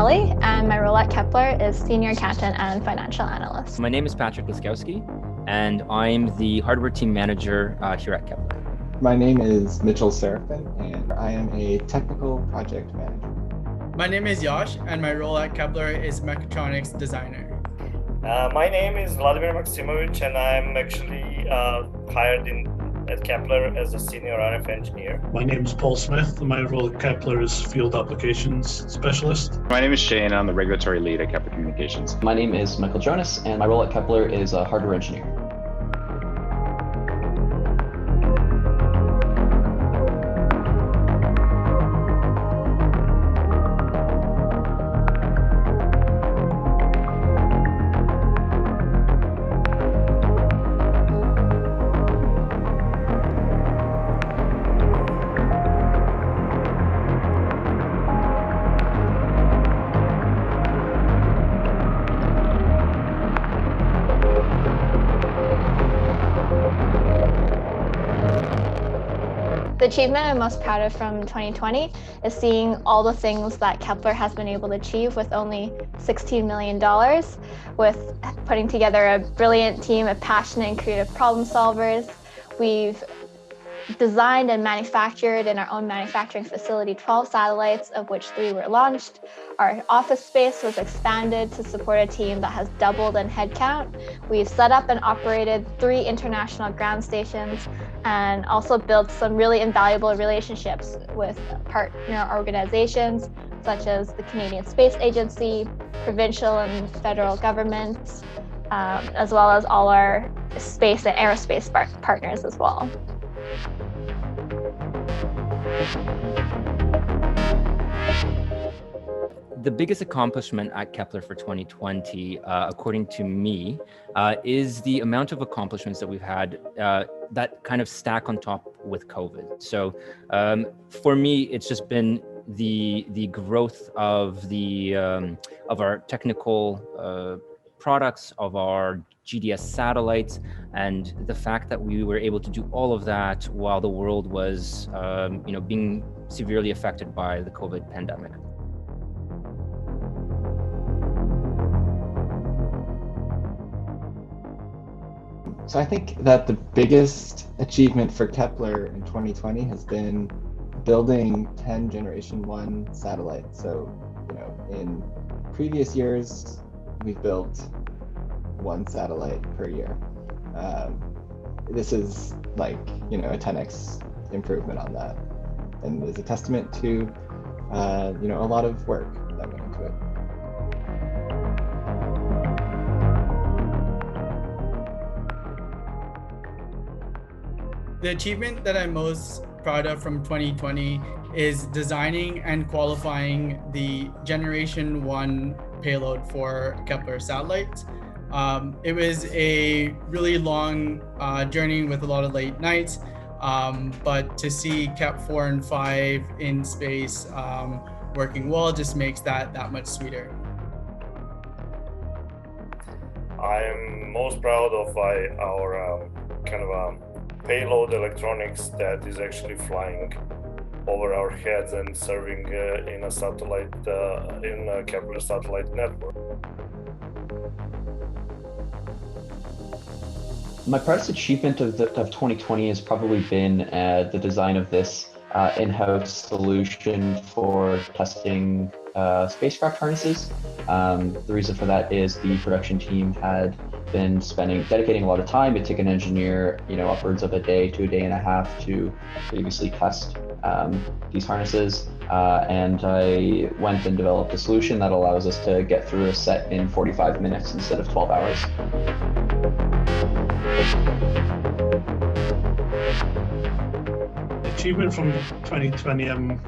Kelly, and my role at Kepler is Senior Accountant and Financial Analyst. My name is Patrick Liskowski, and I'm the Hardware Team Manager here at Kepler. My name is Mitchell Seraphin, and I am a Technical Project Manager. My name is Yash, and my role at Kepler is Mechatronics Designer. My name is Vladimir Maximovich, and I'm actually hired at Kepler as a Senior RF Engineer. My name is Paul Smith, and my role at Kepler is Field Applications Specialist. My name is Shane, I'm the Regulatory Lead at Kepler Communications. My name is Michael Jonas, and my role at Kepler is a Hardware Engineer. The achievement I'm most proud of from 2020 is seeing all the things that Kepler has been able to achieve with only $16 million, with putting together a brilliant team of passionate and creative problem solvers. We've designed and manufactured in our own manufacturing facility 12 satellites, of which 3 were launched. Our office space was expanded to support a team that has doubled in headcount. We've set up and operated 3 international ground stations and also built some really invaluable relationships with partner organizations such as the Canadian Space Agency, provincial and federal governments, as well as all our space and aerospace partners as well. The biggest accomplishment at Kepler for 2020, according to me, is the amount of accomplishments that we've had that kind of stack on top with COVID. So for me, it's just been the growth of of our technical products, of our GDS satellites, and the fact that we were able to do all of that while the world was being severely affected by the COVID pandemic. So I think that the biggest achievement for Kepler in 2020 has been building 10 Generation 1 satellites. So, in previous years, we've built 1 satellite per year. This is like, a 10x improvement on that. And is a testament to, a lot of work that went into it. The achievement that I'm most proud of from 2020 is designing and qualifying the Generation 1 payload for Kepler satellites. It was a really long journey with a lot of late nights, but to see Kep 4 and 5 in space working well just makes that much sweeter. I'm most proud of our payload electronics that is actually flying over our heads and serving in a satellite, in a Kepler satellite network. My proudest achievement of 2020 has probably been the design of this in-house solution for testing spacecraft harnesses. The reason for that is the production team had been dedicating a lot of time. It took an engineer, upwards of a day to a day and a half to previously test these harnesses. And I went and developed a solution that allows us to get through a set in 45 minutes instead of 12 hours. The achievement from 2020 I'm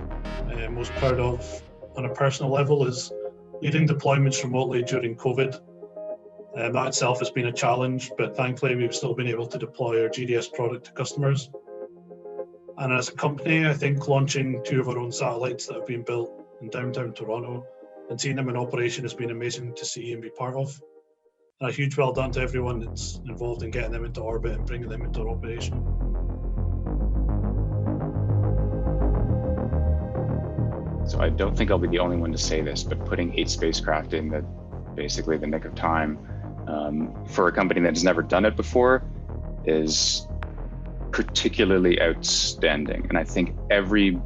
most proud of on a personal level is leading deployments remotely during COVID. That itself has been a challenge, but thankfully we've still been able to deploy our GDS product to customers. And as a company, I think launching 2 of our own satellites that have been built in downtown Toronto and seeing them in operation has been amazing to see and be part of. And a huge well done to everyone that's involved in getting them into orbit and bringing them into operation. So I don't think I'll be the only one to say this, but putting 8 spacecraft in basically the nick of time for a company that has never done it before is particularly outstanding. And I think every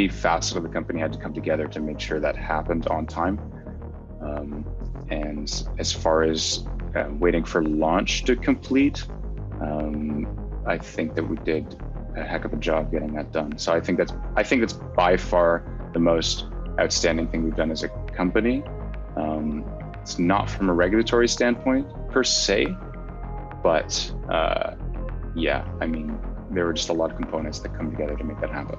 facet of the company had to come together to make sure that happened on time. And as far as waiting for launch to complete, I think that we did a heck of a job getting that done. So I think that's by far the most outstanding thing we've done as a company. It's not from a regulatory standpoint per se, but yeah, I mean, there were just a lot of components that come together to make that happen.